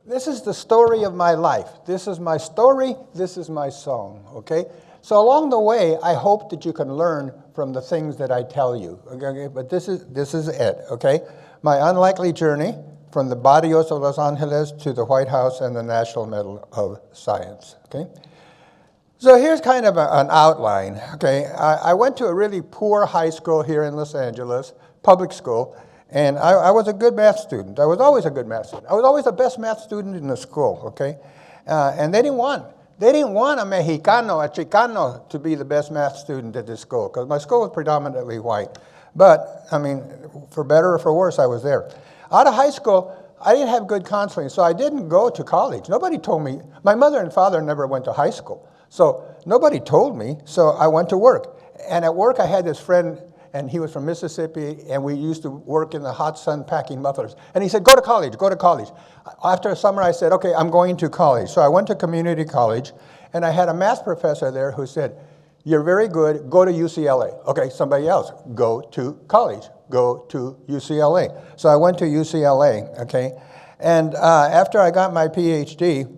This is the story of my life. This is my story. This is my song, okay? So along the way, I hope that you can learn from the things that I tell you, okay? But this is it, okay? My unlikely journey from the barrios of Los Angeles to the White House and the National Medal of Science, okay? So here's kind of an outline, okay? I went to a really poor high school here in Los Angeles, public school, and I was a good math student. I was always a good math student. I was always the best math student in the school, okay? And they didn't want a Mexicano, a Chicano, to be the best math student at this school, because my school was predominantly white. But, I mean, for better or for worse, I was there. Out of high school, I didn't have good counseling, so I didn't go to college. Nobody told me. My mother and father never went to high school, so nobody told me, so I went to work. And at work, I had this friend, and he was from Mississippi, and we used to work in the hot sun packing mufflers. And he said, go to college, go to college. After a summer, I said, okay, I'm going to college. So I went to community college, and I had a math professor there who said, you're very good, go to UCLA. Okay, somebody else, go to college, go to UCLA. So I went to UCLA, okay? And after I got my PhD,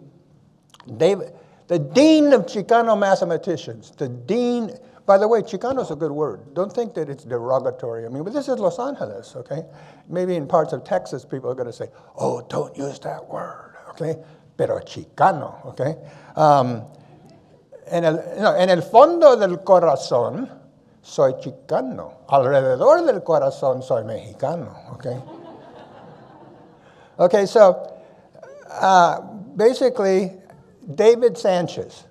the dean of Chicano mathematicians, the dean. By the way, Chicano is a good word. Don't think that it's derogatory. I mean, but this is Los Angeles, okay? Maybe in parts of Texas, people are going to say, oh, don't use that word, okay? Pero Chicano, okay? En el fondo del corazón, soy Chicano. Alrededor del corazón, soy Mexicano, okay? Okay, so basically, David Sanchez,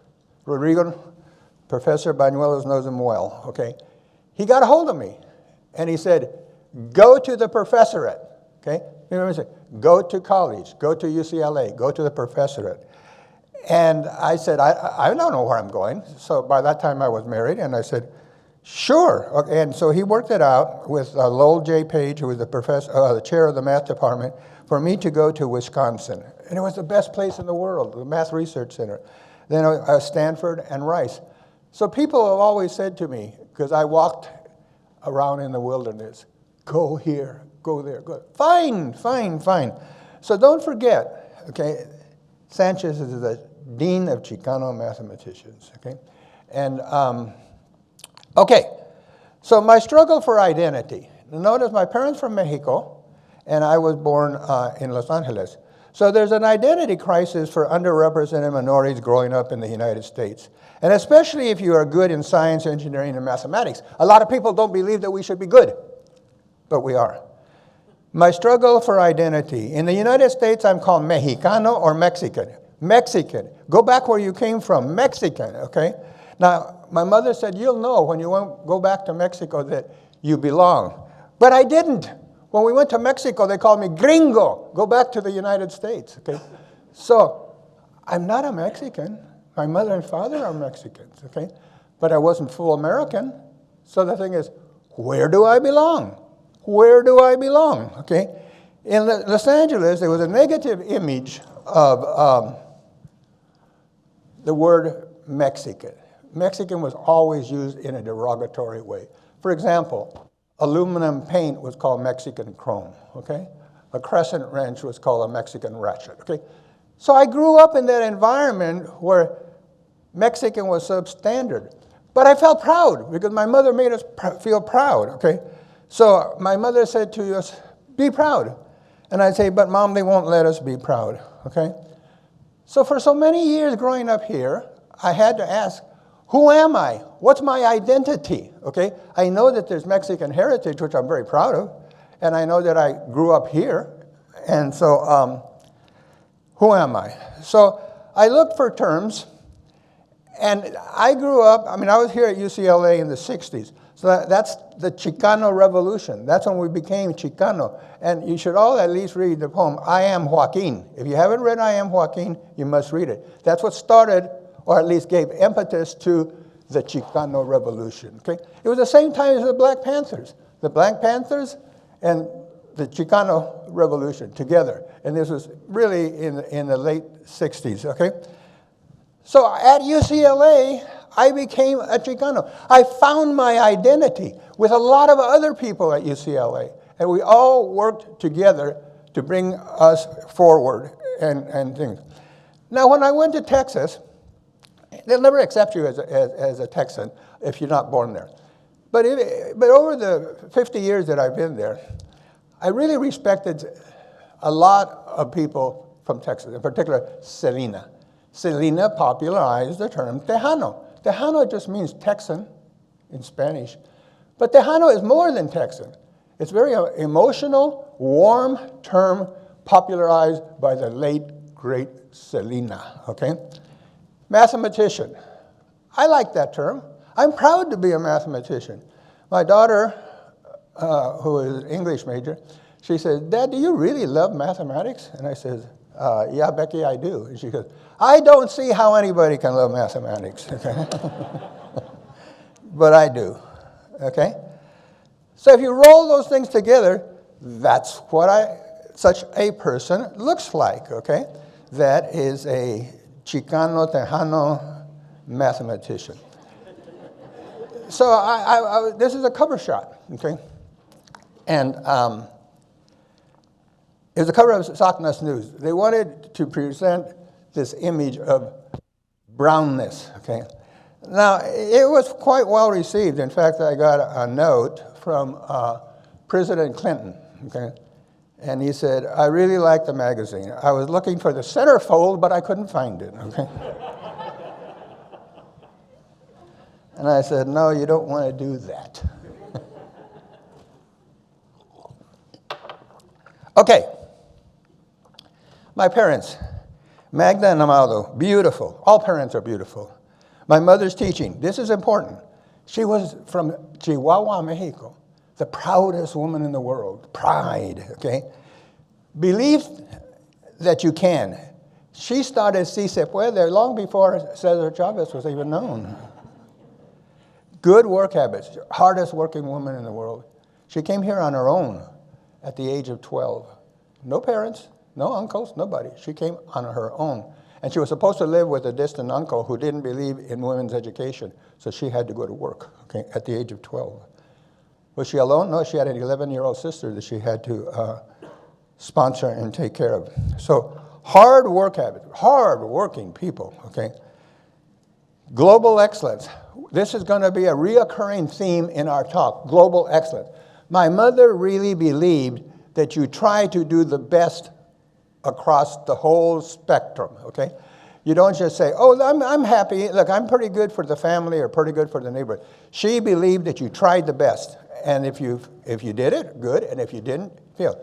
Rodrigo, Professor Bañuelos knows him well, okay? He got a hold of me, and he said, go to the professorate, okay? You know what I'm saying? Go to college, go to UCLA, go to the professorate. And I said, I don't know where I'm going. So by that time I was married, and I said, sure. Okay, and so he worked it out with Lowell J. Page, who was the chair of the math department, for me to go to Wisconsin. And it was the best place in the world, the Math Research Center. Then Stanford and Rice. So people have always said to me, because I walked around in the wilderness, go here, go there, go. Fine, fine, fine. So don't forget, okay, Sanchez is the dean of Chicano mathematicians, okay? And, okay, so my struggle for identity. Notice my parents from Mexico, and I was born in Los Angeles. So there's an identity crisis for underrepresented minorities growing up in the United States. And especially if you are good in science, engineering, and mathematics. A lot of people don't believe that we should be good, but we are. My struggle for identity. In the United States, I'm called Mexicano or Mexican. Mexican. Go back where you came from, Mexican, okay? Now, my mother said, you'll know when you go back to Mexico that you belong. But I didn't. When we went to Mexico, they called me gringo. Go back to the United States, okay? So I'm not a Mexican. My mother and father are Mexicans, okay? But I wasn't full American. So the thing is, where do I belong? Where do I belong, okay? In Los Angeles, there was a negative image of the word Mexican. Mexican was always used in a derogatory way. For example, aluminum paint was called Mexican chrome, okay? A crescent wrench was called a Mexican ratchet, okay? So I grew up in that environment where Mexican was substandard. But I felt proud because my mother made us feel proud, okay? So my mother said to us, be proud. And I'd say, but Mom, they won't let us be proud, okay? So for so many years growing up here, I had to ask, who am I? What's my identity, okay? I know that there's Mexican heritage, which I'm very proud of, and I know that I grew up here, and so who am I? So I looked for terms, and I grew up, I mean, I was here at UCLA in the 60s, so that's the Chicano Revolution. That's when we became Chicano, and you should all at least read the poem, I Am Joaquin. If you haven't read I Am Joaquin, you must read it. That's what started, or at least gave impetus to the Chicano Revolution, okay? It was the same time as the Black Panthers. The Black Panthers and the Chicano Revolution together. And this was really in the late 60s, okay? So at UCLA, I became a Chicano. I found my identity with a lot of other people at UCLA. And we all worked together to bring us forward and things. Now, when I went to Texas, they'll never accept you as a Texan if you're not born there. But over the 50 years that I've been there, I really respected a lot of people from Texas, in particular Selena. Selena popularized the term Tejano. Tejano just means Texan in Spanish. But Tejano is more than Texan. It's very emotional, warm term popularized by the late, great Selena, okay? Mathematician. I like that term. I'm proud to be a mathematician. My daughter, who is an English major, she says, "Dad, do you really love mathematics?" And I said, "Yeah, Becky, I do." And she goes, "I don't see how anybody can love mathematics." Okay? But I do, okay? So if you roll those things together, that's what such a person looks like, okay? That is a Chicano, Tejano mathematician. So this is a cover shot, okay? And it was the cover of Saknas News. They wanted to present this image of brownness, okay? Now, it was quite well received. In fact, I got a note from President Clinton, okay? And he said, "I really like the magazine. I was looking for the centerfold, but I couldn't find it," okay? And I said, "No, you don't want to do that." Okay. My parents, Magda and Amado, beautiful. All parents are beautiful. My mother's teaching, this is important. She was from Chihuahua, Mexico, the proudest woman in the world. Pride, okay? Believe that you can. She started Si Se Puede long before Cesar Chavez was even known. Good work habits, hardest working woman in the world. She came here on her own at the age of 12. No parents, no uncles, nobody. She came on her own. And she was supposed to live with a distant uncle who didn't believe in women's education, so she had to go to work, okay, at the age of 12. Was she alone? No, she had an 11-year-old sister that she had to sponsor and take care of. So hard work habits, hard working people, okay? Global excellence. This is going to be a reoccurring theme in our talk, global excellence. My mother really believed that you try to do the best across the whole spectrum, okay? You don't just say, "Oh, I'm happy. Look, I'm pretty good for the family or pretty good for the neighborhood." She believed that you tried the best. And if you did it, good. And if you didn't, fail.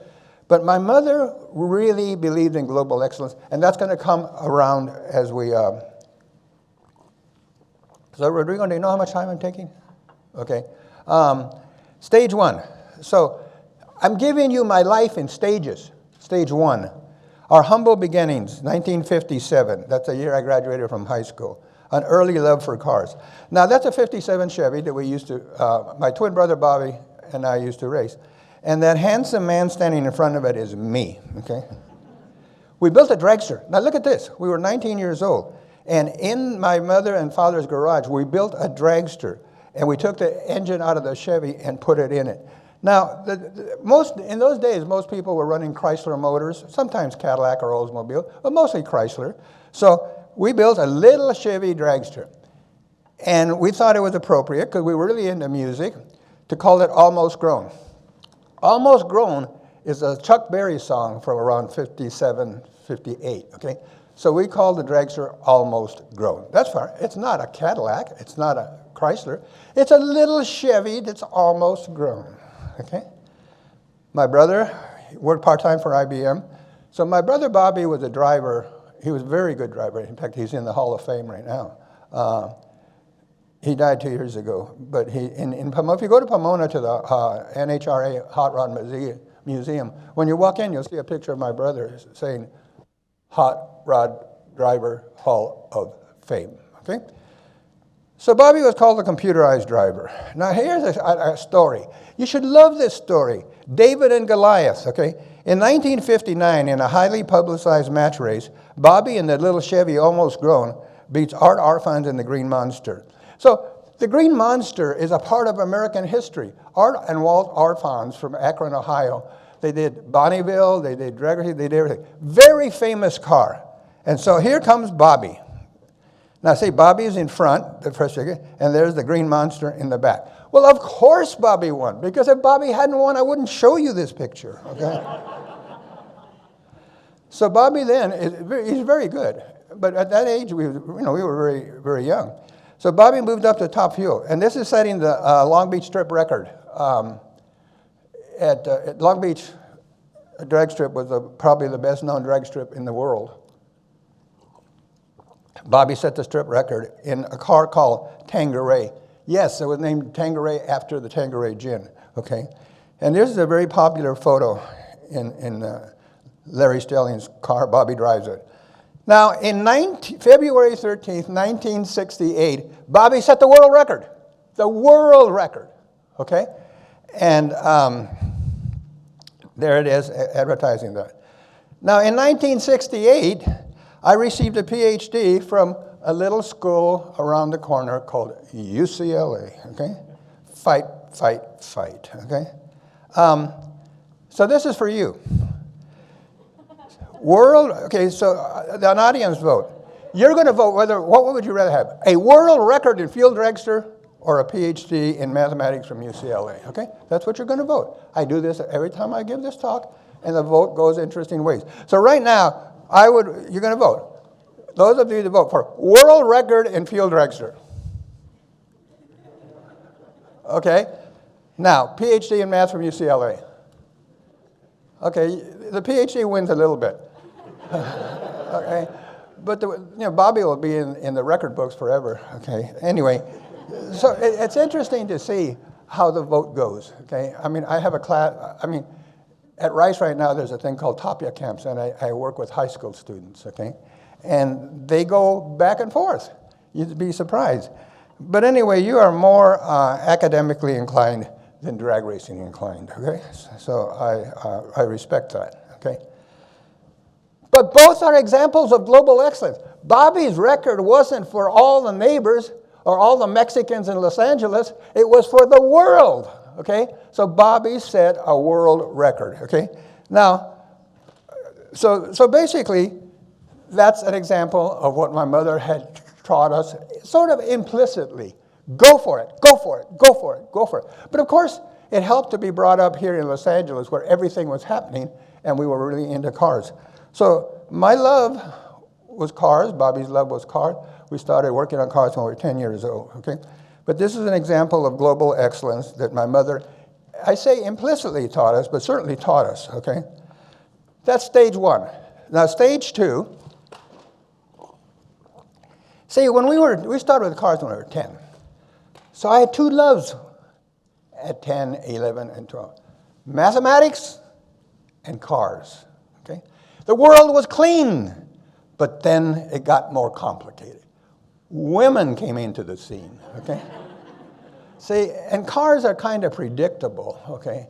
But my mother really believed in global excellence. And that's going to come around as we... So, Rodrigo, do you know how much time I'm taking? Okay. Stage one. So, I'm giving you my life in stages. Stage one. Our humble beginnings, 1957. That's the year I graduated from high school. An early love for cars. Now, that's a 57 Chevy that we used to, my twin brother Bobby and I used to race. And that handsome man standing in front of it is me, okay? We built a dragster. Now, look at this. We were 19 years old. And in my mother and father's garage, we built a dragster. And we took the engine out of the Chevy and put it in it. Now, in those days, most people were running Chrysler motors, sometimes Cadillac or Oldsmobile, but mostly Chrysler. So we built a little Chevy dragster. And we thought it was appropriate, because we were really into music, to call it Almost Grown. Almost Grown is a Chuck Berry song from around 57, 58, okay? So we called the dragster Almost Grown. That's fine. It's not a Cadillac. It's not a Chrysler. It's a little Chevy that's almost grown, okay? My brother worked part-time for IBM. So my brother Bobby was a driver. He was a very good driver. In fact, he's in the Hall of Fame right now. He died 2 years ago. But in Pomona, if you go to Pomona to the NHRA Hot Rod Museum, when you walk in, you'll see a picture of my brother saying, Hot Rod Driver Hall of Fame, okay? So Bobby was called the computerized driver. Now here's a story. You should love this story. David and Goliath, okay? In 1959, in a highly publicized match race, Bobby in the little Chevy Almost Grown beats Art Arfons in the Green Monster. So the Green Monster is a part of American history. Art and Walt Arfons from Akron, Ohio, they did Bonneville, they did drag racing, they did everything. Very famous car. And so here comes Bobby. Now see, Bobby is in front, the first figure, and there's the green monster in the back. Well, of course Bobby won, because if Bobby hadn't won, I wouldn't show you this picture, okay? So Bobby then, he's very good. But at that age, we were very, very young. So Bobby moved up to top fuel. And this is setting the Long Beach Strip record. At Long Beach, a drag strip was probably the best known drag strip in the world. Bobby set the strip record in a car called Tanqueray. Yes, it was named Tanqueray after the Tanqueray gin, okay? And this is a very popular photo in Larry Stelling's car. Bobby drives it. Now, in February 13th, 1968, Bobby set the world record. The world record, okay? And there it is, advertising that. Now, in 1968, I received a PhD from a little school around the corner called UCLA, okay? Fight, fight, fight, okay? So this is for you. Okay, so an audience vote. You're going to vote what would you rather have? A world record in field dragster or a PhD in mathematics from UCLA, okay? That's what you're going to vote. I do this every time I give this talk, and the vote goes interesting ways. So right now, you're going to vote. Those of you that vote for world record in field dragster. Okay? Now, PhD in math from UCLA. Okay, the PhD wins a little bit. Okay? But Bobby will be in the record books forever. Okay? Anyway, so it's interesting to see how the vote goes. Okay? I mean, I have a class, at Rice right now, there's a thing called Tapia camps, and I work with high school students, okay? And they go back and forth. You'd be surprised. But anyway, you are more academically inclined than drag racing inclined, okay? So I respect that, okay? But both are examples of global excellence. Bobby's record wasn't for all the neighbors or all the Mexicans in Los Angeles. It was for the world, okay? So Bobby set a world record, okay? Now, so basically, that's an example of what my mother had taught us, sort of implicitly. Go for it, go for it, go for it, go for it. But of course, it helped to be brought up here in Los Angeles where everything was happening and we were really into cars. So my love was cars, Bobby's love was cars. We started working on cars when we were 10 years old, okay? But this is an example of global excellence that my mother, I say implicitly taught us, but certainly taught us, okay? That's stage one. Now stage two, see, we started with cars when we were 10. So I had two loves at 10, 11, and 12. Mathematics and cars, okay? The world was clean, but then it got more complicated. Women came into the scene, okay? See, and cars are kind of predictable, okay?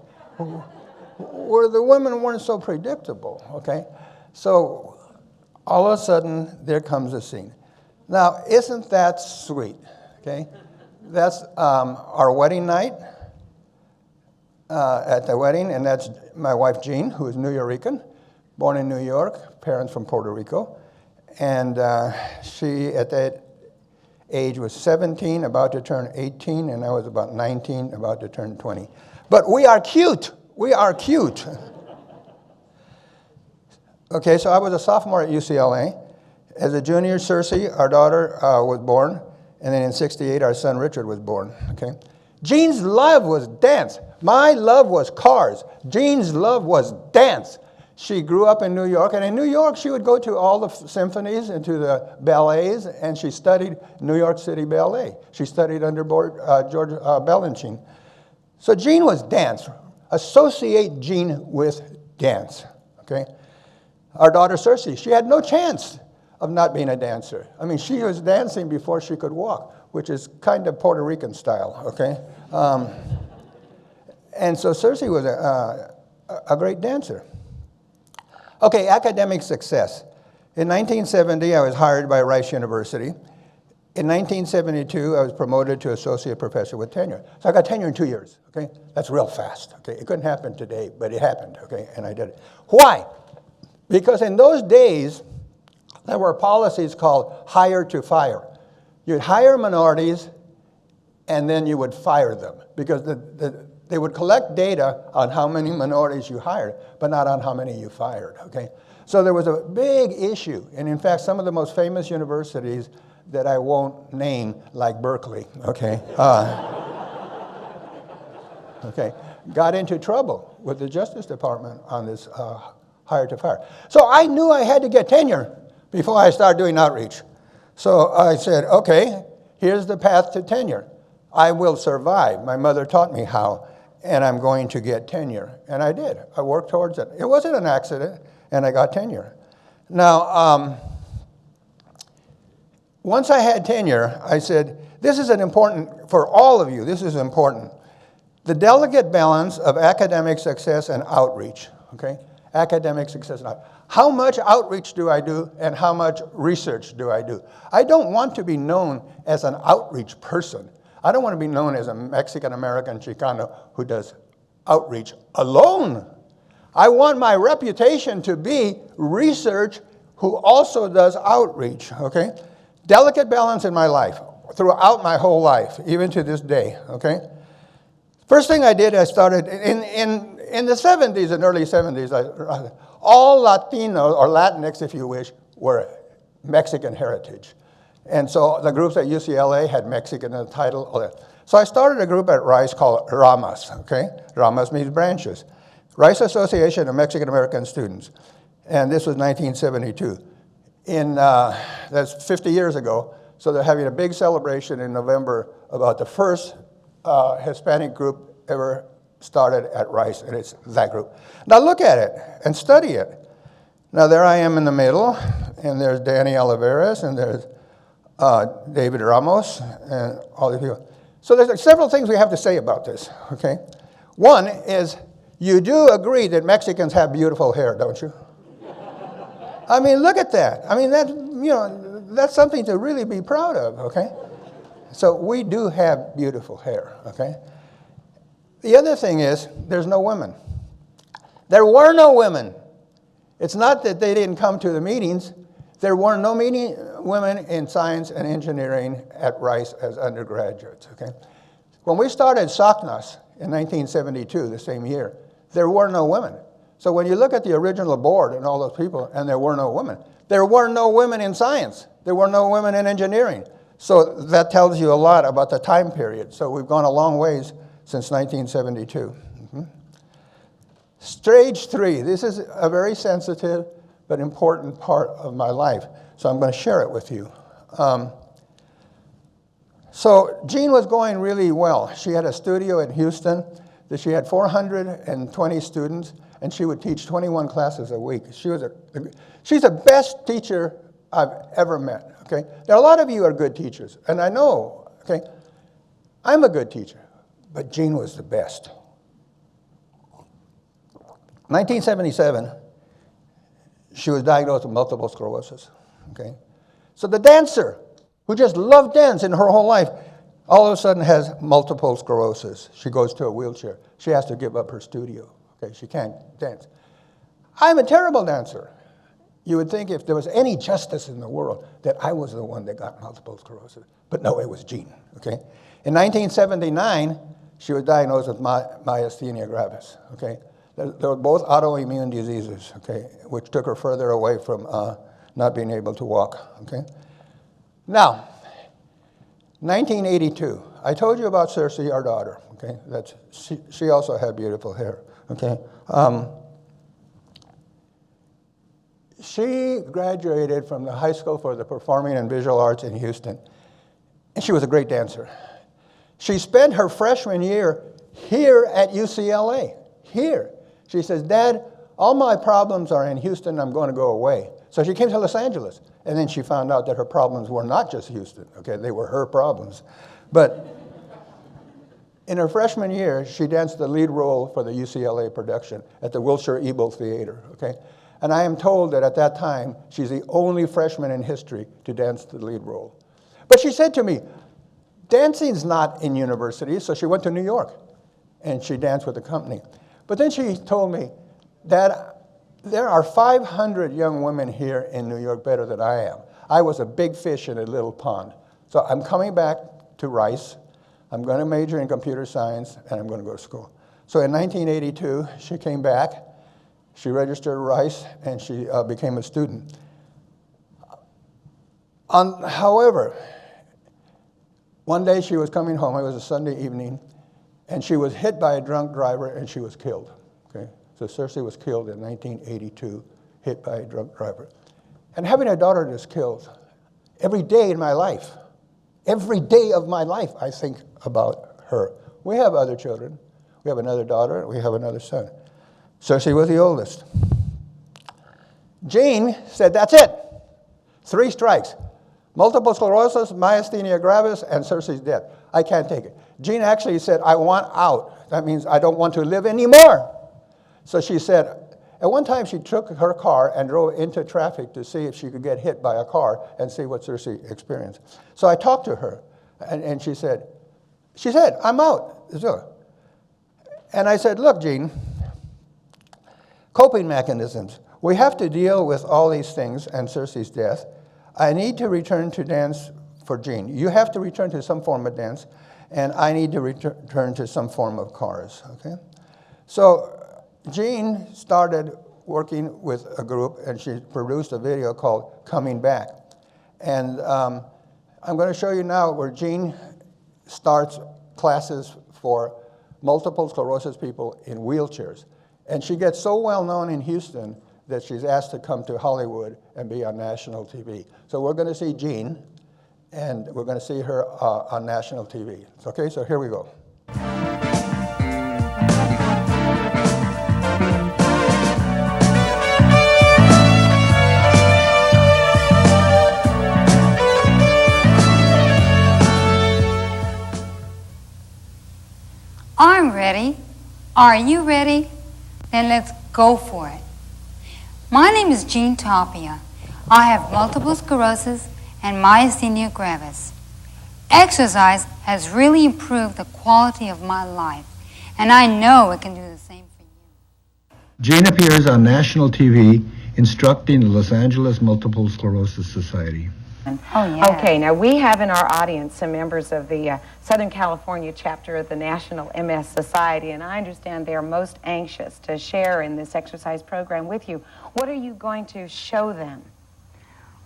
Where the women weren't so predictable, okay? So all of a sudden, there comes a scene. Now, isn't that sweet, okay? That's our wedding night at the wedding, and that's my wife, Jean, who is New Yorican, born in New York, parents from Puerto Rico. And she, at that age, was 17, about to turn 18, and I was about 19, about to turn 20. But we are cute. We are cute. Okay, so I was a sophomore at UCLA. As a junior, Cersei, our daughter, was born. And then in 68, our son Richard was born, okay? Jean's love was dance. My love was cars. Jean's love was dance. She grew up in New York, and in New York, she would go to all the symphonies and to the ballets, and she studied New York City Ballet. She studied under George Balanchine. So Jean was dance. Associate Jean with dance, okay? Our daughter Cersei, she had no chance of not being a dancer. I mean, she was dancing before she could walk, which is kind of Puerto Rican style, okay? And so Cersei was a great dancer. Okay, academic success. In 1970, I was hired by Rice University. In 1972, I was promoted to associate professor with tenure. So I got tenure in 2 years, okay? That's real fast, okay? It couldn't happen today, but it happened, okay? And I did it. Why? Because in those days, there were policies called hire to fire. You'd hire minorities, and then you would fire them, because they would collect data on how many minorities you hired, but not on how many you fired, okay? So there was a big issue, and in fact, some of the most famous universities that I won't name, like Berkeley, okay, okay, got into trouble with the Justice Department on this hire to fire. So I knew I had to get tenure before I started doing outreach. So I said, okay, here's the path to tenure. I will survive. My mother taught me how, and I'm going to get tenure. And I did. I worked towards it. It wasn't an accident, and I got tenure. Now, once I had tenure, I said, this is an important, for all of you, this is important. The delicate balance of academic success and outreach, okay? Academic success and outreach. How much outreach do I do, and how much research do I do? I don't want to be known as an outreach person. I don't want to be known as a Mexican-American Chicano who does outreach alone. I want my reputation to be research who also does outreach, okay? Delicate balance in my life, throughout my whole life, even to this day, okay? First thing I did, I started, in the 70s and early 70s, all Latinos, or Latinx if you wish, were Mexican heritage. And so the groups at UCLA had Mexican in the title, all that. So I started a group at Rice called Ramas, okay? Ramas means branches. Rice Association of Mexican American Students. And this was 1972. That's 50 years ago. So they're having a big celebration in November about the first Hispanic group ever started at Rice, and it's that group. Now look at it and study it. Now there I am in the middle, and there's Danny Oliveras, and there's David Ramos, and all these people. So there's several things we have to say about this, okay? One is, you do agree that Mexicans have beautiful hair, don't you? I mean, look at that. I mean, that's something to really be proud of, okay? So we do have beautiful hair, okay? The other thing is, there's no women. There were no women. It's not that they didn't come to the meetings. There were no women in science and engineering at Rice as undergraduates, okay? When we started SOCNAS in 1972, the same year, there were no women. So when you look at the original board and all those people, and there were no women in science. There were no women in engineering. So that tells you a lot about the time period. So we've gone a long ways since 1972. Stage 3, this is a very sensitive but important part of my life. So I'm going to share it with you. So Jean was going really well. She had a studio in Houston that she had 420 students, and she would teach 21 classes a week. She's the best teacher I've ever met, okay? Now, a lot of you are good teachers, and I know, okay? I'm a good teacher, but Jean was the best. 1977, she was diagnosed with multiple sclerosis, okay? So the dancer, who just loved dance in her whole life, all of a sudden has multiple sclerosis. She goes to a wheelchair. She has to give up her studio, okay? She can't dance. I'm a terrible dancer. You would think if there was any justice in the world that I was the one that got multiple sclerosis. But no, it was Jean, okay? In 1979, she was diagnosed with myasthenia gravis, okay? They were both autoimmune diseases, okay, which took her further away from not being able to walk, okay? Now, 1982, I told you about Cersei, our daughter, okay? She also had beautiful hair, okay? She graduated from the High School for the Performing and Visual Arts in Houston, and she was a great dancer. She spent her freshman year here at UCLA, here. She says, Dad, all my problems are in Houston, I'm going to go away. So she came to Los Angeles, and then she found out that her problems were not just Houston, okay? They were her problems. But in her freshman year, she danced the lead role for the UCLA production at the Wilshire Ebel Theater, okay? And I am told that at that time, she's the only freshman in history to dance the lead role. But she said to me, dancing's not in university, so she went to New York, and she danced with the company. But then she told me that there are 500 young women here in New York better than I am. I was a big fish in a little pond. So I'm coming back to Rice. I'm going to major in computer science, and I'm going to go to school. So in 1982, she came back. She registered at Rice, and she became a student. However, one day she was coming home. It was a Sunday evening, and she was hit by a drunk driver, and she was killed. Okay? So Cersei was killed in 1982, hit by a drunk driver. And having a daughter that's killed, every day in my life, every day of my life, I think about her. We have other children. We have another daughter. We have another son. Cersei was the oldest. Jean said, that's it. 3 strikes. Multiple sclerosis, myasthenia gravis, and Cersei's death. I can't take it. Jean actually said, I want out. That means I don't want to live anymore. So she said, at one time she took her car and drove into traffic to see if she could get hit by a car and see what Cersei experienced. So I talked to her, and she said, I'm out. And I said, look, Jean, coping mechanisms. We have to deal with all these things and Cersei's death. I need to return to dance for Jean. You have to return to some form of dance, and I need to return to some form of cars, okay? So Jean started working with a group, and she produced a video called Coming Back. And I'm going to show you now where Jean starts classes for multiple sclerosis people in wheelchairs. And she gets so well known in Houston that she's asked to come to Hollywood and be on national TV. So we're going to see Jean, and we're going to see her on national TV. Okay, so here we go. I'm ready. Are you ready? Then let's go for it. My name is Jean Tapia. I have multiple sclerosis and myasthenia gravis. Exercise has really improved the quality of my life, and I know it can do the same for you. Jean appears on national TV instructing the Los Angeles Multiple Sclerosis Society. Oh, yeah. Okay, now we have in our audience some members of the Southern California chapter of the National MS Society, and I understand they are most anxious to share in this exercise program with you. What are you going to show them?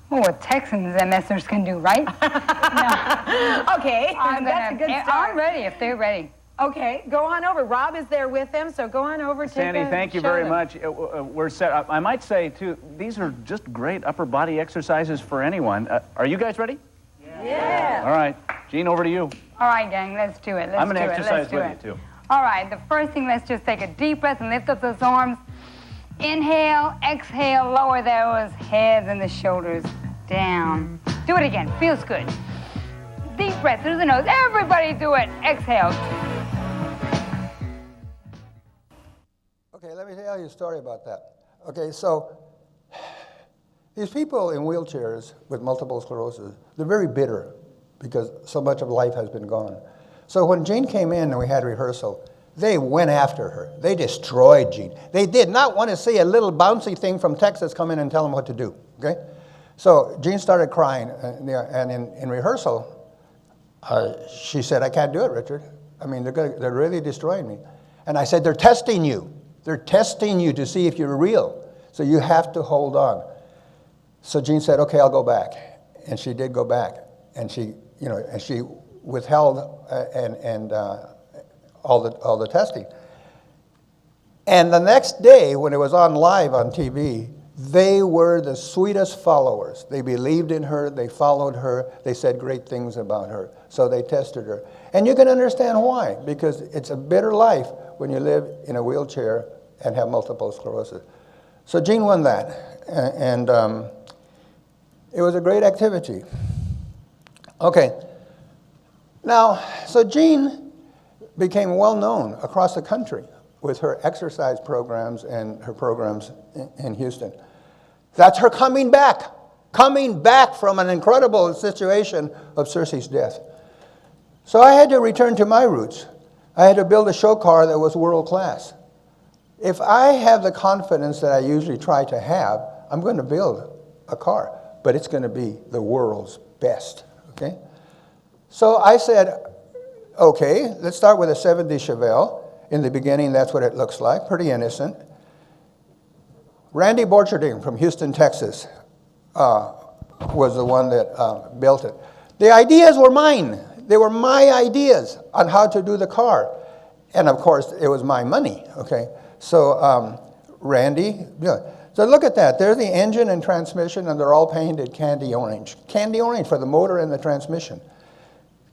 Oh, what Texans MSers can do, right? No. Okay, that's a good start. I'm ready if they're ready. Okay, go on over. Rob is there with them, so go on over. Sandy, thank you very much. We're set. I might say, too, these are just great upper body exercises for anyone. Are you guys ready? Yeah. All right. Jean, over to you. All right, gang, let's do it. I'm going to exercise with you, too. All right, the first thing, let's just take a deep breath and lift up those arms. Inhale, exhale, lower those heads and the shoulders down. Do it again. Feels good. Deep breath through the nose. Everybody do it. Exhale. Okay, let me tell you a story about that. Okay, so these people in wheelchairs with multiple sclerosis, they're very bitter because so much of life has been gone. So when Jean came in and we had rehearsal, they went after her. They destroyed Jean. They did not want to see a little bouncy thing from Texas come in and tell them what to do, okay? So Jean started crying, and in rehearsal, she said, I can't do it, Richard. I mean, they're really destroying me. And I said, they're testing you. They're testing you to see if you're real. So you have to hold on. So Jean said, okay, I'll go back. And she did go back. And she, and she withheld all the testing. And the next day, when it was on live on TV, they were the sweetest followers. They believed in her, they followed her, they said great things about her. So they tested her. And you can understand why, because it's a bitter life when you live in a wheelchair and have multiple sclerosis. So Jean won that, and it was a great activity. Okay, now, so Jean became well known across the country with her exercise programs and her programs in Houston. That's her coming back coming back from an incredible situation of Circe's death. So I had to return to my roots. I had to build a show car that was world class. If I have the confidence that I usually try to have, I'm going to build a car, but it's going to be the world's best, okay? So I said, okay, let's start with a 70 Chevelle. In the beginning, that's what it looks like, pretty innocent. Randy Borcherding from Houston, Texas, was the one that built it. The ideas were mine. They were my ideas on how to do the car. And of course, it was my money, okay? So Randy, yeah. So look at that. There's the engine and transmission, and they're all painted candy orange. Candy orange for the motor and the transmission.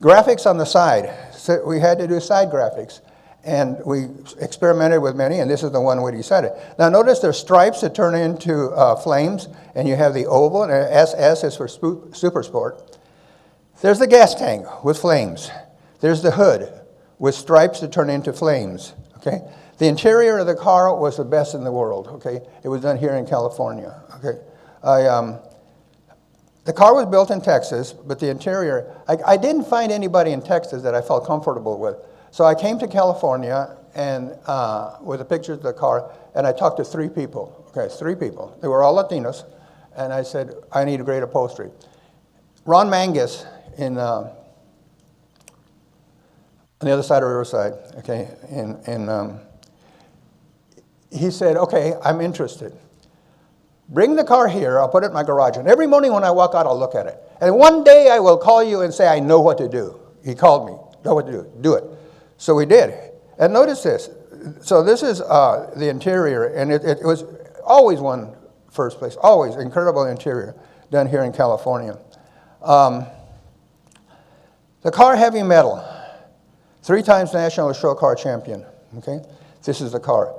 Graphics on the side. So we had to do side graphics. And we experimented with many, and this is the one we decided. Now notice there's stripes that turn into flames, and you have the oval, and SS is for Super Sport. There's the gas tank with flames. There's the hood with stripes that turn into flames, okay? The interior of the car was the best in the world, okay? It was done here in California, okay? The car was built in Texas, but the interior, I didn't find anybody in Texas that I felt comfortable with. So I came to California and with the pictures of the car, and I talked to 3 people, okay, 3 people. They were all Latinos, and I said, I need a great upholstery. Ron Mangus on the other side of Riverside, okay, he said, okay, I'm interested. Bring the car here, I'll put it in my garage, and every morning when I walk out, I'll look at it. And one day I will call you and say, I know what to do. He called me, know what to do it. So we did. And notice this. So this is the interior, and it was always won first place, always incredible interior done here in California. The car heavy metal, 3 times national show car champion, okay? This is the car.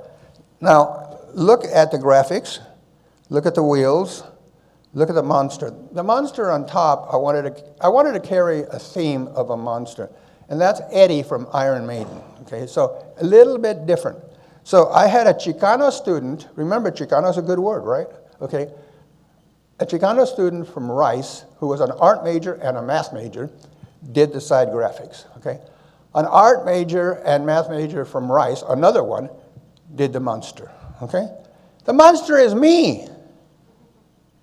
Now, look at the graphics, look at the wheels, look at the monster. The monster on top, I wanted to carry a theme of a monster. And that's Eddie from Iron Maiden, okay? So a little bit different. So I had a Chicano student, remember Chicano is a good word, right? Okay. A Chicano student from Rice, who was an art major and a math major, did the side graphics, okay? An art major and math major from Rice, another one, did the monster, okay? The monster is me.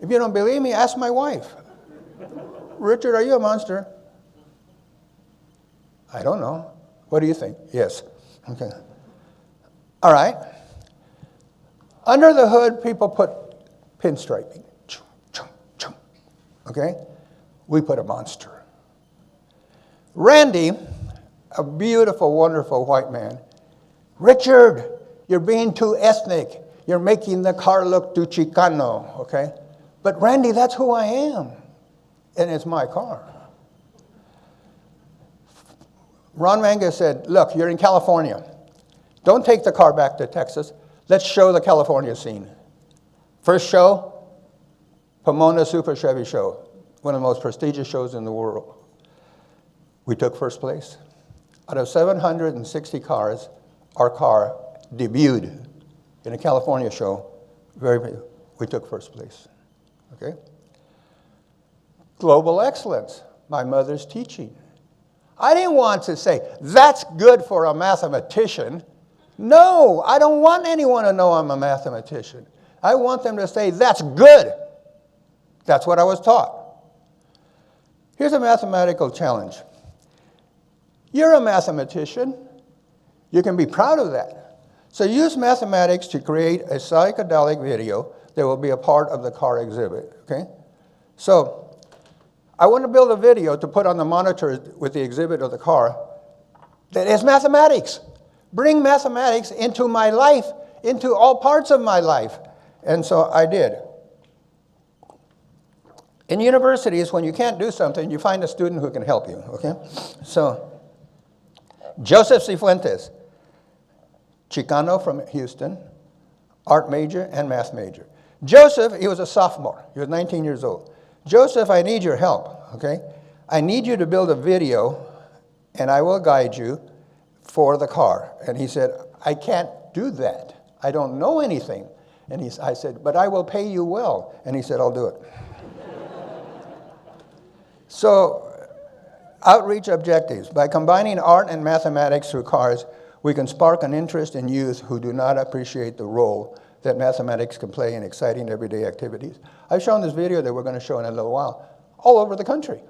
If you don't believe me, ask my wife. Richard, are you a monster? I don't know. What do you think? Yes. Okay. All right. Under the hood, people put pinstriping. Okay? We put a monster. Randy, a beautiful, wonderful white man. Richard, you're being too ethnic. You're making the car look too Chicano. Okay? But Randy, that's who I am. And it's my car. Ron Mangus said, look, you're in California. Don't take the car back to Texas. Let's show the California scene. First show, Pomona Super Chevy Show, one of the most prestigious shows in the world. We took first place. Out of 760 cars, our car debuted in a California show. We took first place. Okay? Global excellence, my mother's teaching. I didn't want to say, that's good for a mathematician. No, I don't want anyone to know I'm a mathematician. I want them to say, that's good. That's what I was taught. Here's a mathematical challenge. You're a mathematician. You can be proud of that. So use mathematics to create a psychedelic video that will be a part of the car exhibit, okay? So I want to build a video to put on the monitor with the exhibit of the car that is mathematics. Bring mathematics into my life, into all parts of my life. And so I did. In universities, when you can't do something, you find a student who can help you, okay? So, Joseph Cifuentes, Chicano from Houston, art major and math major. Joseph, he was a sophomore. He was 19 years old. Joseph, I need your help, okay? I need you to build a video, and I will guide you for the car. And he said, I can't do that. I don't know anything. And I said, but I will pay you well. And he said, I'll do it. So, outreach objectives. By combining art and mathematics through cars, we can spark an interest in youth who do not appreciate the role that mathematics can play in exciting everyday activities. I've shown this video that we're going to show in a little while all over the country.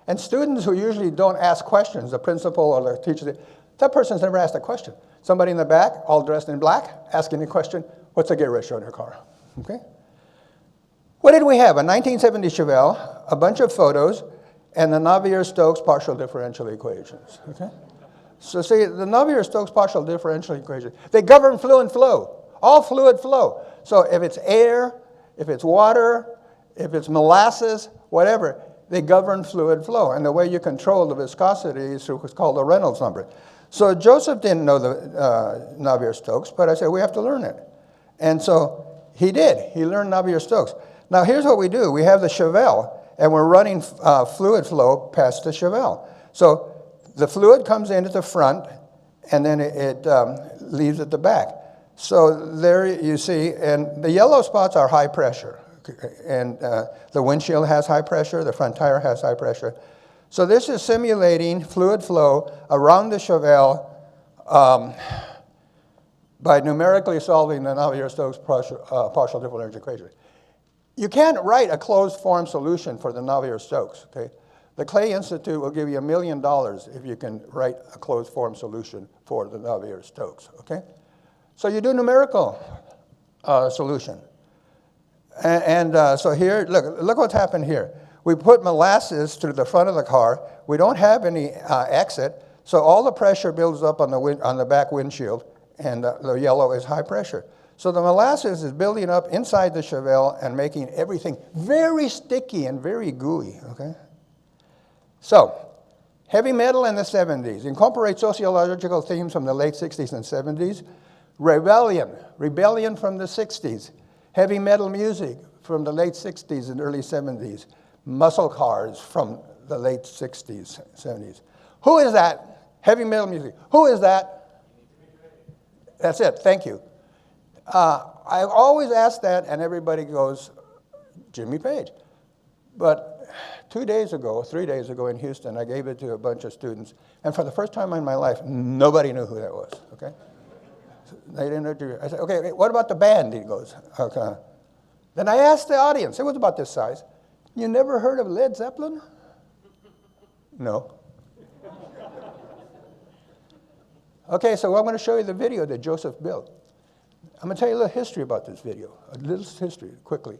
And students who usually don't ask questions, the principal or the teacher, that person's never asked a question. Somebody in the back, all dressed in black, asking a question, what's the gear ratio in your car? Okay? What did we have? A 1970 Chevelle, a bunch of photos, and the Navier-Stokes partial differential equations. Okay? So see, the Navier-Stokes partial differential equations, they govern fluid flow, all fluid flow. So if it's air, if it's water, if it's molasses, whatever, they govern fluid flow. And the way you control the viscosity is through what's called the Reynolds number. So Joseph didn't know the Navier-Stokes, but I said, we have to learn it. And so he did. He learned Navier-Stokes. Now here's what we do. We have the Chevelle, and we're running fluid flow past the Chevelle. So the fluid comes in at the front, and then it leaves at the back. So there you see, and the yellow spots are high pressure. And the windshield has high pressure, the front tire has high pressure. So this is simulating fluid flow around the Chevelle by numerically solving the Navier-Stokes partial differential equation. You can't write a closed form solution for the Navier-Stokes, okay? The Clay Institute will give you $1 million if you can write a closed form solution for the Navier-Stokes, okay? So you do numerical solution. So here, look what's happened here. We put molasses through the front of the car. We don't have any exit, so all the pressure builds up on the back windshield, and the yellow is high pressure. So the molasses is building up inside the Chevelle and making everything very sticky and very gooey, okay? So, heavy metal in the 70s. Incorporate sociological themes from the late 60s and 70s. Rebellion from the 60s. Heavy metal music from the late 60s and early 70s. Muscle cars from the late 60s, 70s. Who is that? Heavy metal music. Who is that? That's it. Thank you. I always ask that, and everybody goes, Jimmy Page. But 3 days ago in Houston, I gave it to a bunch of students, and for the first time in my life, nobody knew who that was, okay? They didn't know. I said, okay, what about the band? He goes, okay. Then I asked the audience, it was about this size, you never heard of Led Zeppelin? No. Okay, so I'm going to show you the video that Joseph built. I'm going to tell you a little history about this video, a little history, quickly.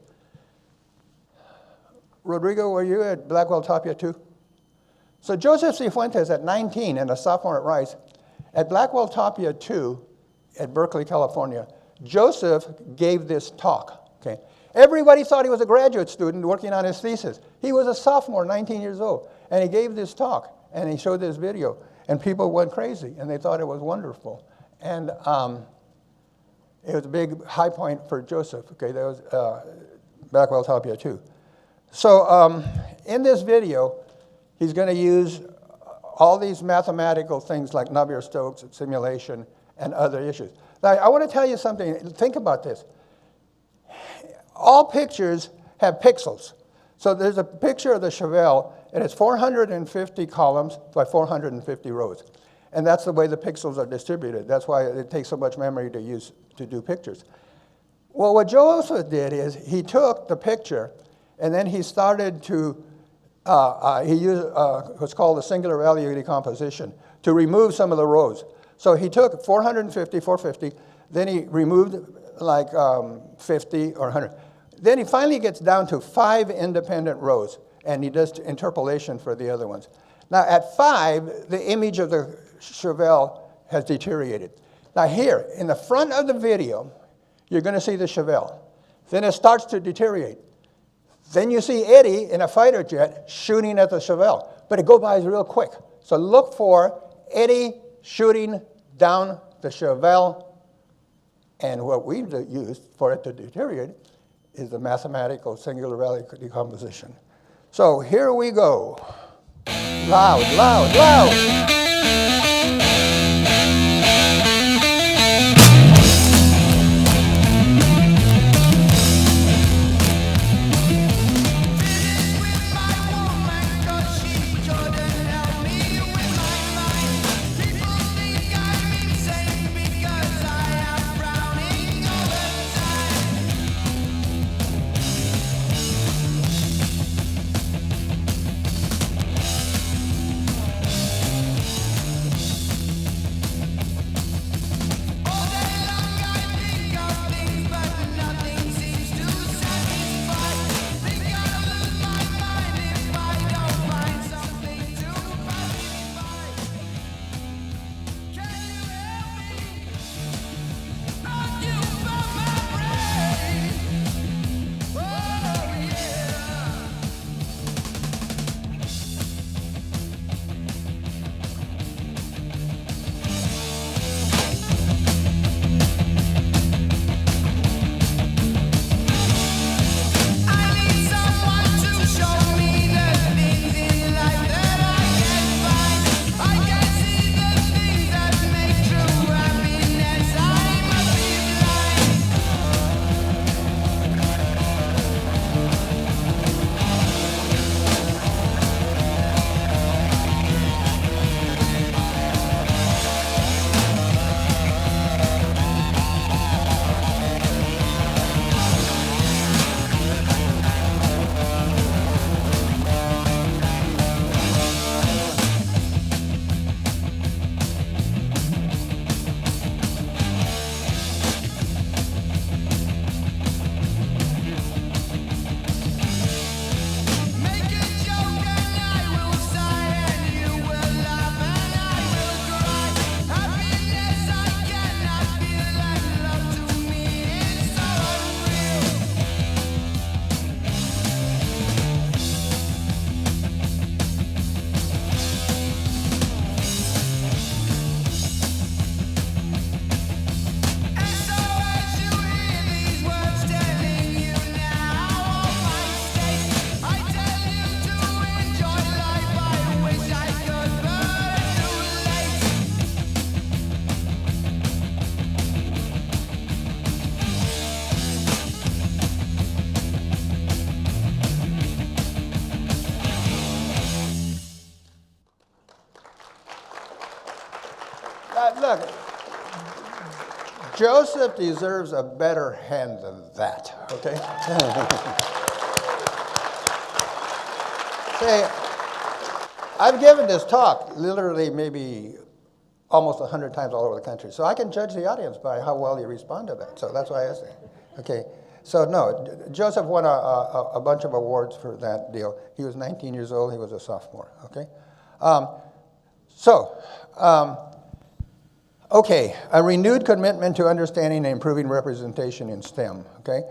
Rodrigo, were you at Blackwell Tapia too? So Joseph Cifuentes at 19 and a sophomore at Rice, at Blackwell Tapia 2 at Berkeley, California, Joseph gave this talk, okay? Everybody thought he was a graduate student working on his thesis. He was a sophomore, 19 years old, and he gave this talk, and he showed this video, and people went crazy, and they thought it was wonderful. And it was a big high point for Joseph, okay? That was Blackwell Tapia 2. So in this video, he's going to use all these mathematical things like Navier-Stokes, simulation, and other issues. Now, I want to tell you something. Think about this. All pictures have pixels. So there's a picture of the Chevelle, and it's 450 columns by 450 rows. And that's the way the pixels are distributed. That's why it takes so much memory to do pictures. Well, what Joseph did is he took the picture, and then he started to, he used what's called the singular value decomposition to remove some of the rows. So he took 450, 450, then he removed like 50 or 100. Then he finally gets down to 5 independent rows, and he does interpolation for the other ones. Now at 5, the image of the Chevelle has deteriorated. Now here, in the front of the video, you're going to see the Chevelle. Then it starts to deteriorate. Then you see Eddie in a fighter jet shooting at the Chevelle, but it goes by real quick. So look for Eddie shooting down the Chevelle, and what we've used for it to deteriorate is the mathematical singular value decomposition. So here we go. Loud, loud, loud. Look, Joseph deserves a better hand than that, okay? Say, I've given this talk literally maybe almost 100 times all over the country. So I can judge the audience by how well you respond to that. So that's why I say, okay. So no, Joseph won a bunch of awards for that deal. He was 19 years old. He was a sophomore, okay? Okay, a renewed commitment to understanding and improving representation in STEM, okay?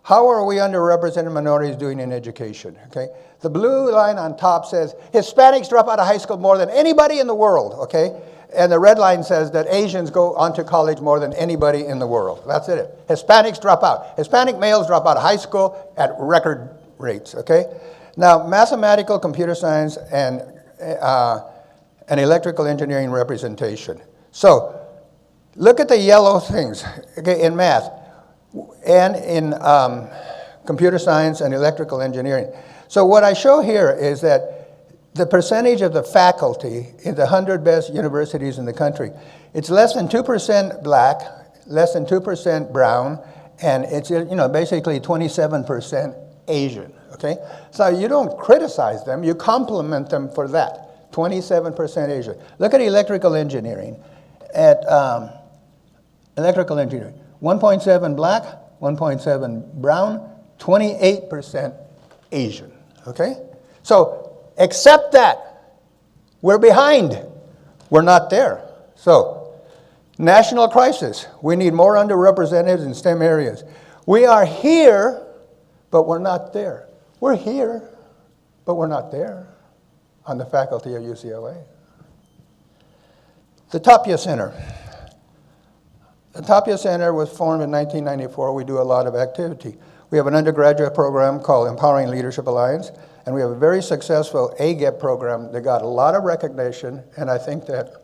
How are we underrepresented minorities doing in education, okay? The blue line on top says Hispanics drop out of high school more than anybody in the world, okay? And the red line says that Asians go on to college more than anybody in the world. That's it. Hispanics drop out. Hispanic males drop out of high school at record rates, okay? Now, mathematical, computer science, and electrical engineering representation. So, look at the yellow things, okay, in math and in computer science and electrical engineering. So what I show here is that the percentage of the faculty in the 100 best universities in the country, it's less than 2% black, less than 2% brown, and it's basically 27% Asian, okay? So you don't criticize them, you compliment them for that, 27% Asian. Look at electrical engineering. At electrical engineering, 1.7 black, 1.7 brown, 28% Asian, okay? So accept that. We're behind. We're not there. So, national crisis. We need more underrepresented in STEM areas. We are here, but we're not there. We're here, but we're not there on the faculty of UCLA. The Tapia Center. The Tapia Center was formed in 1994. We do a lot of activity. We have an undergraduate program called Empowering Leadership Alliance, and we have a very successful AGEP program that got a lot of recognition, and I think that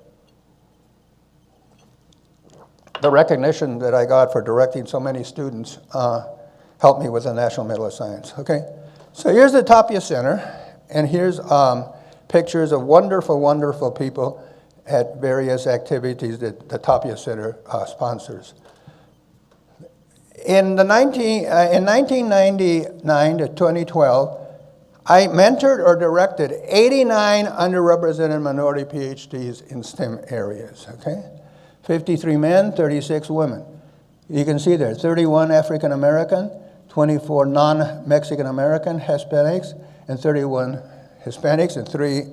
the recognition that I got for directing so many students helped me with the National Medal of Science, okay? So here's the Tapia Center, and here's pictures of wonderful, wonderful people at various activities that the Tapia Center sponsors. In 1999 to 2012, I mentored or directed 89 underrepresented minority PhDs in STEM areas, okay? 53 men, 36 women. You can see there, 31 African American, 24 non-Mexican American Hispanics, and 31 Hispanics and 3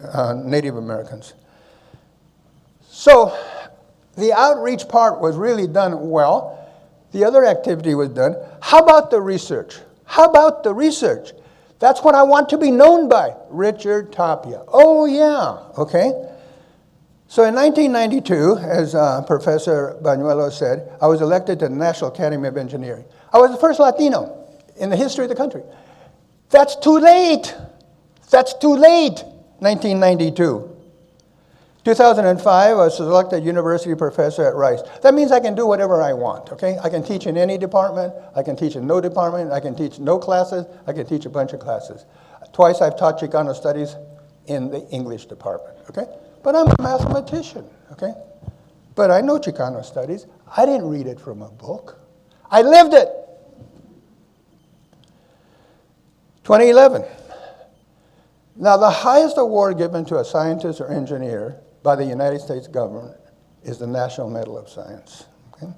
Native Americans. So the outreach part was really done well. The other activity was done. How about the research? How about the research? That's what I want to be known by, Richard Tapia. Oh, yeah, okay. So in 1992, as Professor Bañuelos said, I was elected to the National Academy of Engineering. I was the first Latino in the history of the country. That's too late. That's too late, 1992. 2005, I was selected university professor at Rice. That means I can do whatever I want, okay? I can teach in any department, I can teach in no department, I can teach no classes, I can teach a bunch of classes. Twice I've taught Chicano studies in the English department, okay? But I'm a mathematician, okay? But I know Chicano studies. I didn't read it from a book. I lived it. 2011. Now, the highest award given to a scientist or engineer by the United States government is the National Medal of Science. Okay?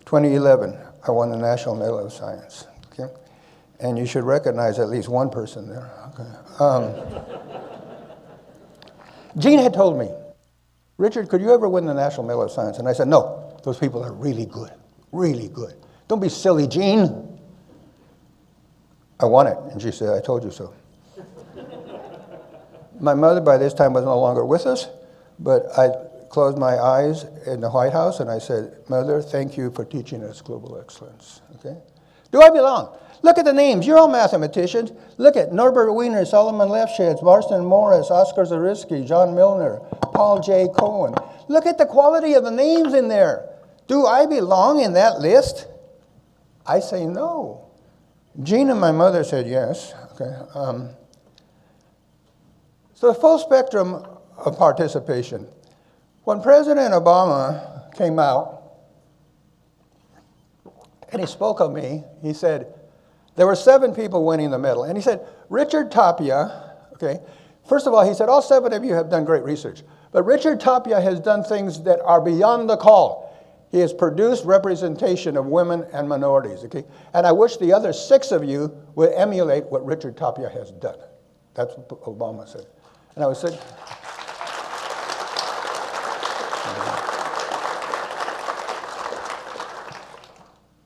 2011, I won the National Medal of Science. Okay? And you should recognize at least one person there. Okay? Gene had told me, Richard, could you ever win the National Medal of Science? And I said, no, those people are really good, really good. Don't be silly, Gene. I won it. And she said, I told you so. My mother, by this time, was no longer with us, but I closed my eyes in the White House and I said, Mother, thank you for teaching us global excellence. Okay? Do I belong? Look at the names. You're all mathematicians. Look at Norbert Wiener, Solomon Lefschetz, Marston Morris, Oscar Zariski, John Milner, Paul J. Cohen. Look at the quality of the names in there. Do I belong in that list? I say no. Gene and my mother said yes. Okay. So the full spectrum of participation. When President Obama came out, and he spoke of me. He said, there were 7 people winning the medal. And he said, Richard Tapia, okay, first of all, he said, all 7 of you have done great research. But Richard Tapia has done things that are beyond the call. He has produced representation of women and minorities, okay? And I wish the other 6 of you would emulate what Richard Tapia has done. That's what Obama said. And I was saying,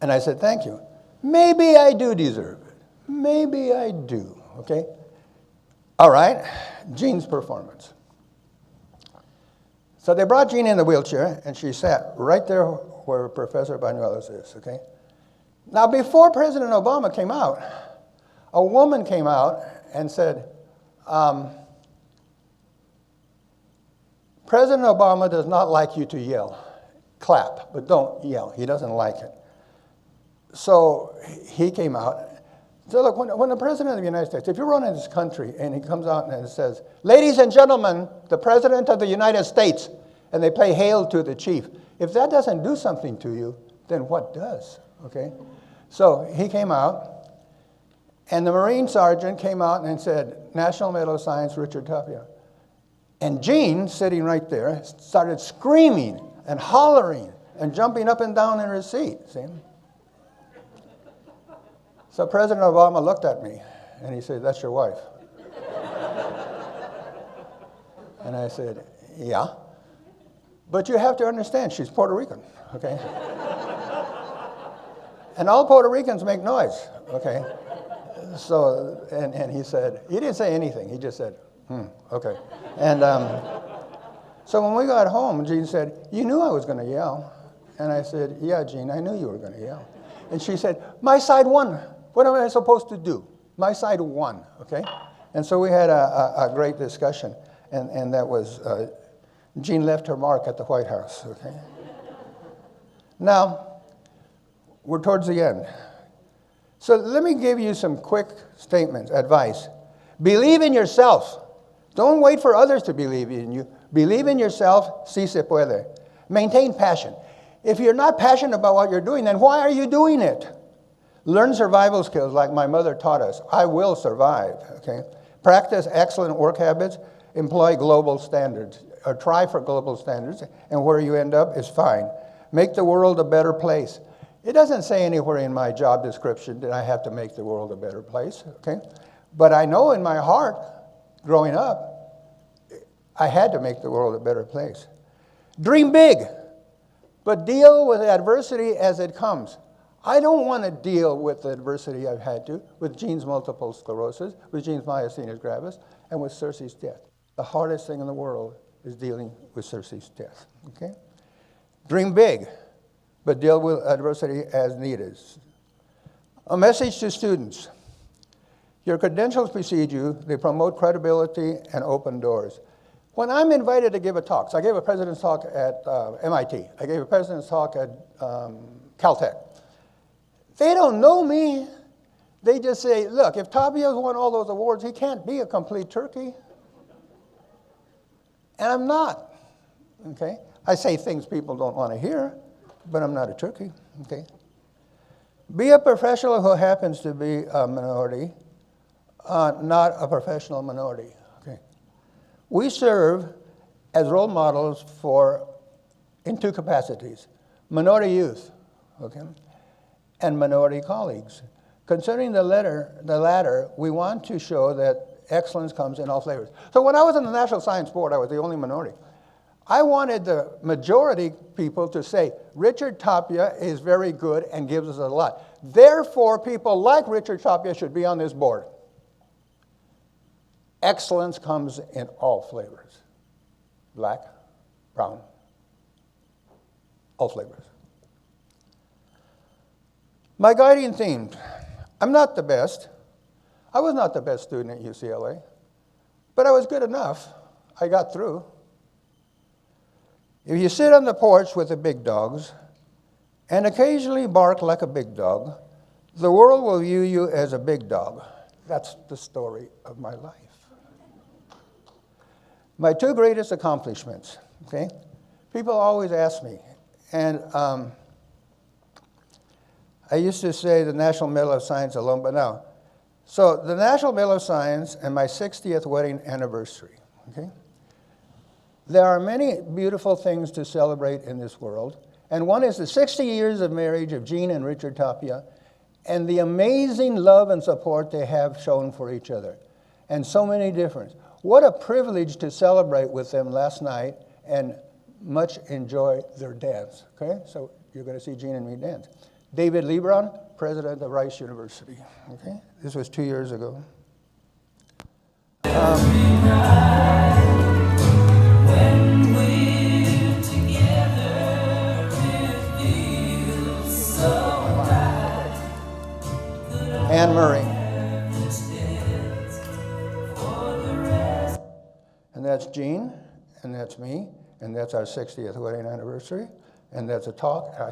and I said, thank you. Maybe I do deserve it. Maybe I do, okay? All right, Jean's performance. So they brought Jean in the wheelchair, and she sat right there where Professor Bañuelos is, okay? Now, before President Obama came out, a woman came out and said, President Obama does not like you to yell. Clap, but don't yell. He doesn't like it. So he came out. So look, when the President of the United States, if you're running this country and he comes out and says, ladies and gentlemen, the President of the United States, and they play hail to the chief, if that doesn't do something to you, then what does, okay? So he came out, and the Marine Sergeant came out and said, National Medal of Science, Richard Tapia. And Jean, sitting right there, started screaming and hollering and jumping up and down in her seat, see? So President Obama looked at me, and he said, that's your wife. And I said, yeah. But you have to understand, she's Puerto Rican, okay? And all Puerto Ricans make noise, okay? So, and he said, he didn't say anything. He just said, okay. And so when we got home, Jean said, you knew I was going to yell. And I said, yeah, Jean, I knew you were going to yell. And she said, my side won. What am I supposed to do? My side won, okay? And so we had a great discussion, and that was, Jean left her mark at the White House, okay? Now, we're towards the end. So let me give you some quick statements, advice. Believe in yourself. Don't wait for others to believe in you. Believe in yourself, si se puede. Maintain passion. If you're not passionate about what you're doing, then why are you doing it? Learn survival skills like my mother taught us. I will survive, okay? Practice excellent work habits. Employ global standards, or try for global standards, and where you end up is fine. Make the world a better place. It doesn't say anywhere in my job description that I have to make the world a better place, okay? But I know in my heart, growing up, I had to make the world a better place. Dream big, but deal with adversity as it comes. I don't want to deal with the adversity I've had to, with Jean's multiple sclerosis, with Jean's myasthenia gravis, and with Cersei's death. The hardest thing in the world is dealing with Cersei's death, okay? Dream big, but deal with adversity as needed. A message to students. Your credentials precede you. They promote credibility and open doors. When I'm invited to give a talk, so I gave a president's talk at MIT. I gave a president's talk at Caltech. They don't know me. They just say, look, if Tapia's won all those awards, he can't be a complete turkey. And I'm not, okay? I say things people don't want to hear, but I'm not a turkey, okay? Be a professional who happens to be a minority, not a professional minority, okay? We serve as role models in 2 capacities, minority youth, okay, and minority colleagues. Concerning the latter, we want to show that excellence comes in all flavors. So when I was in the National Science Board, I was the only minority. I wanted the majority people to say, Richard Tapia is very good and gives us a lot. Therefore, people like Richard Tapia should be on this board. Excellence comes in all flavors. Black, brown, all flavors. My guiding theme, I'm not the best. I was not the best student at UCLA, but I was good enough. I got through. If you sit on the porch with the big dogs and occasionally bark like a big dog, the world will view you as a big dog. That's the story of my life. My 2 greatest accomplishments, okay? People always ask me, And I used to say the National Medal of Science alone, but now. So the National Medal of Science and my 60th wedding anniversary, okay? There are many beautiful things to celebrate in this world. And one is the 60 years of marriage of Jean and Richard Tapia and the amazing love and support they have shown for each other. And so many different. What a privilege to celebrate with them last night and much enjoy their dance, okay? So you're going to see Jean and me dance. David Lebron, president of Rice University, okay? This was 2 years ago. Anne Murray. And that's Jean, and that's me, and that's our 60th wedding anniversary, and that's a talk. I